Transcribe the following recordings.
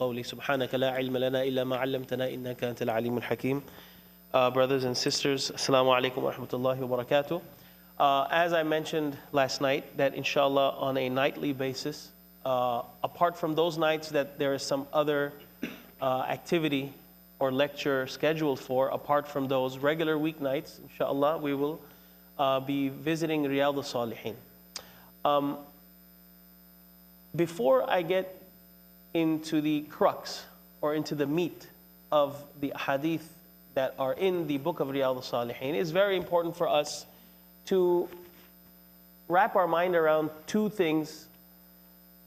قولي سبحانك لا علم لنا إلا ما علمتنا إنك أنت العليم الحكيم. Brothers and sisters, Assalamu alaikum wa rahmatullahi wa barakatuh. As I mentioned last night, that inshallah on a nightly basis, apart from those nights that there is some other activity or lecture scheduled for, apart from those regular weeknights, inshallah, we will be visiting Riyad al-Saliheen. Before I get into the crux or into the meat of the hadith that are in the book of Riyad al-Saliheen, it's very important for us to wrap our mind around two things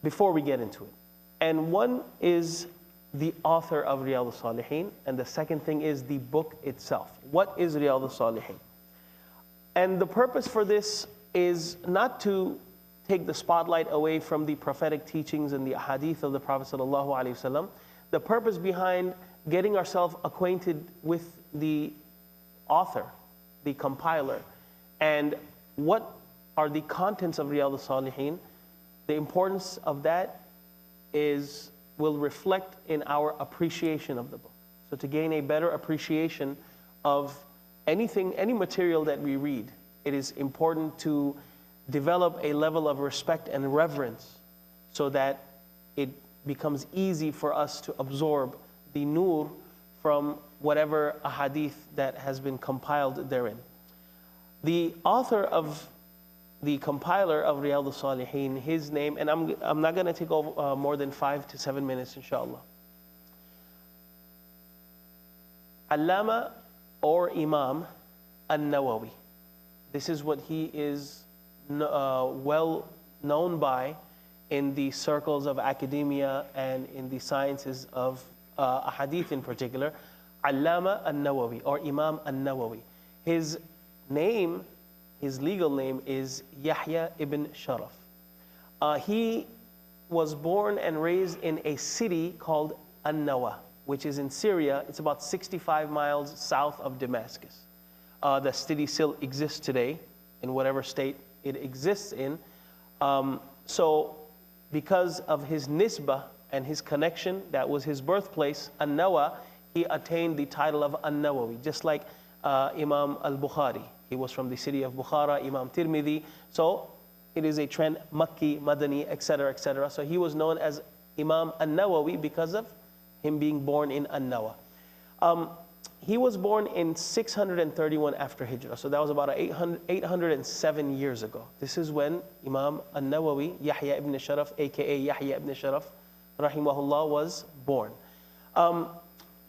before we get into it. And one is the author of Riyad al-Saliheen, and the second thing is the book itself. What is Riyad al-Saliheen? And the purpose for this is not to take the spotlight away from the prophetic teachings and the hadith of the Prophet ﷺ. The purpose behind getting ourselves acquainted with the author, the compiler, and what are the contents of Riyad al-Saliheen, the importance of that will reflect in our appreciation of the book. So to gain a better appreciation of anything, any material that we read, it is important to develop a level of respect and reverence so that it becomes easy for us to absorb the nur from whatever ahadith that has been compiled therein. The author of the compiler of Riyad al-Saliheen, his name, and I'm not going to take over more than 5 to 7 minutes, inshallah. Allama or Imam Nawavi. This is what he is well known by in the circles of academia and in the sciences of hadith in particular. Allama Nawavi or Imam Nawavi. His name, his legal name is Yahya ibn Sharaf. He was born and raised in a city called An-Nawa, which is in Syria. It's about 65 miles south of Damascus. The city still exists today in whatever state it exists in. So because of his nisbah and his connection, that was his birthplace, An-Nawa, he attained the title of An-Nawawi, just like Imam al-Bukhari. He was from the city of Bukhara, Imam Tirmidhi. So it is a trend, Makki, Madani, etc., etc. So he was known as Imam An-Nawawi because of him being born in An-Nawa. He was born in 631 after Hijrah. So that was about 807 years ago. This is when Imam An-Nawawi, Yahya ibn Sharaf, aka Yahya ibn Sharaf, rahimahullah, was born.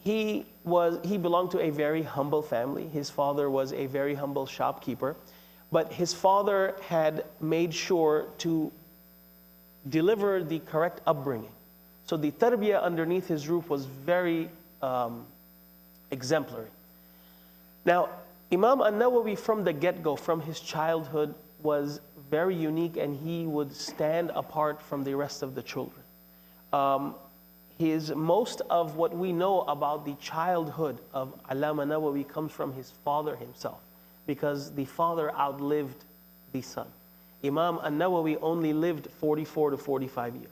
He belonged to a very humble family. His father was a very humble shopkeeper, but his father had made sure to deliver the correct upbringing. So the tarbiyah underneath his roof was very exemplary. Now, Imam An-Nawawi from the get-go, from his childhood, was very unique, and he would stand apart from the rest of the children. Most of what we know about the childhood of Allama Nawawi comes from his father himself, because the father outlived the son. Imam An-Nawawi only lived 44 to 45 years.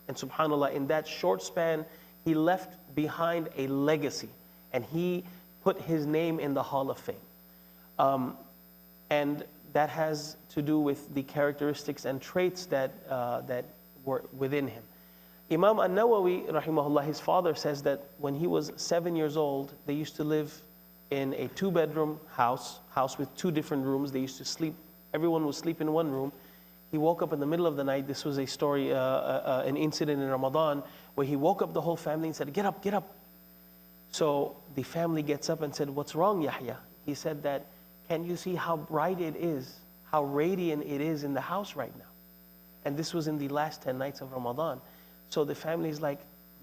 And subhanAllah, in that short span, he left behind a legacy, and he put his name in the Hall of Fame. And that has to do with the characteristics and traits that were within him. Imam An-Nawawi, rahimahullah, his father says that when he was 7 years old, they used to live in a 2-bedroom house with 2 different rooms. They used to sleep, everyone would sleep in one room. He woke up in the middle of the night. This was a story, an incident in Ramadan, where he woke up the whole family and said, "Get up, get up." So the family gets up and said, "What's wrong, Yahya?" He said that, "Can you see how bright it is, how radiant it is in the house right now?" And this was in the last 10 nights of Ramadan. So the family's like,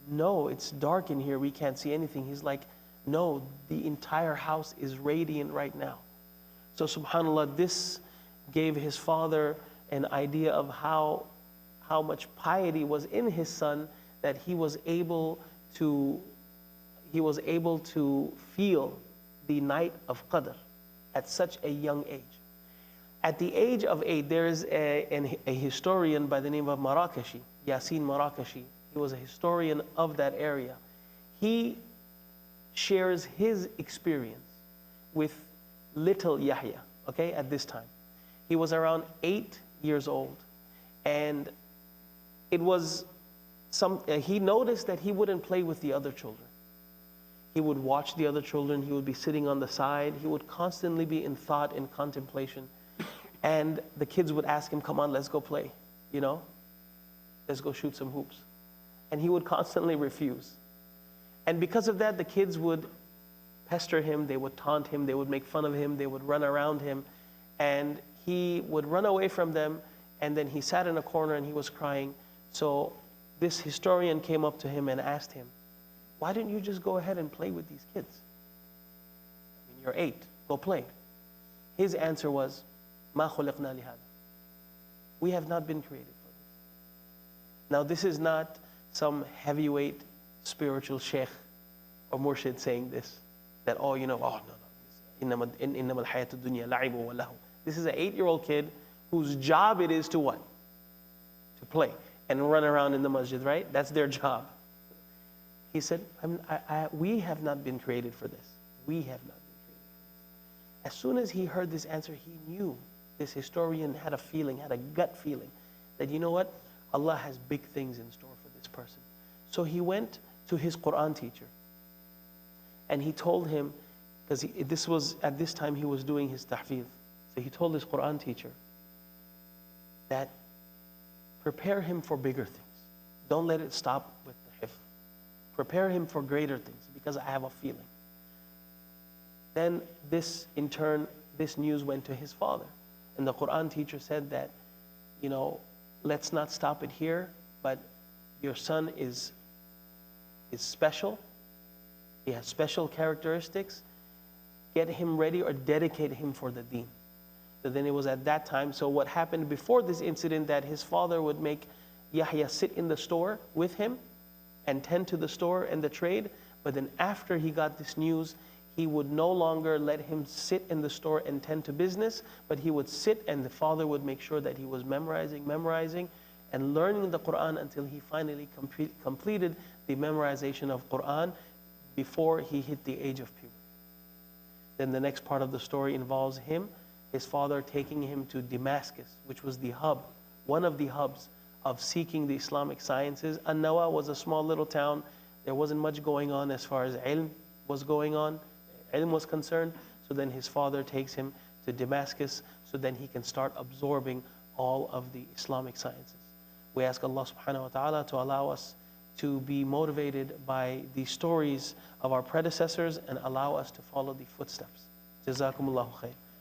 "No, it's dark in here, we can't see anything." He's like, "No, the entire house is radiant right now." So subhanAllah, this gave his father an idea of how much piety was in his son, that he was able to feel the night of Qadr at such a young age. At the age of 8, there is a historian by the name of Marakashi, Yasin Marakashi. He was a historian of that area. He shares his experience with little Yahya, okay, at this time. He was around 8 years old, and it was he noticed that he wouldn't play with the other children. He would watch the other children. He would be sitting on the side. He would constantly be in thought and contemplation. And the kids would ask him, come on, let's go play, you know? Let's go shoot some hoops. And he would constantly refuse. And because of that, the kids would pester him. They would taunt him. They would make fun of him. They would run around him. And he would run away from them. And then he sat in a corner and he was crying. So this historian came up to him and asked him, why didn't you just go ahead and play with these kids? I mean, you're 8, go play. His answer was, ما خلقنا لهذا. We have not been created for this. Now this is not some heavyweight spiritual sheikh or murshid saying this, that, oh, you know, oh, no, إنما الحياة الدنيا لعب وله. This is an 8-year-old kid whose job it is to what? To play and run around in the masjid, right? That's their job. He said, we have not been created for this. We have not been created for this. As soon as he heard this answer, he knew, this historian had a feeling, had a gut feeling, that you know what? Allah has big things in store for this person. So he went to his Quran teacher. And he told him, because this was, at this time he was doing his tahfidh. So he told his Quran teacher that prepare him for bigger things. Don't let it stop with the hifz. Prepare him for greater things, because I have a feeling. Then this, in turn, this news went to his father. And the Quran teacher said that, you know, let's not stop it here, but your son is special. He has special characteristics. Get him ready or dedicate him for the deen. So then it was at that time. So what happened before this incident, that his father would make Yahya sit in the store with him and tend to the store and the trade. But then after he got this news, he would no longer let him sit in the store and tend to business, but he would sit and the father would make sure that he was memorizing and learning the Quran until he finally completed the memorization of Quran before he hit the age of puberty. Then the next part of the story involves him, his father taking him to Damascus, which was the hub, one of the hubs of seeking the Islamic sciences. An-Nawa was a small little town. There wasn't much going on as far as ilm was going on, ilm was concerned. So then his father takes him to Damascus so then he can start absorbing all of the Islamic sciences. We ask Allah subhanahu wa ta'ala to allow us to be motivated by the stories of our predecessors and allow us to follow the footsteps. Jazakumullahu khair.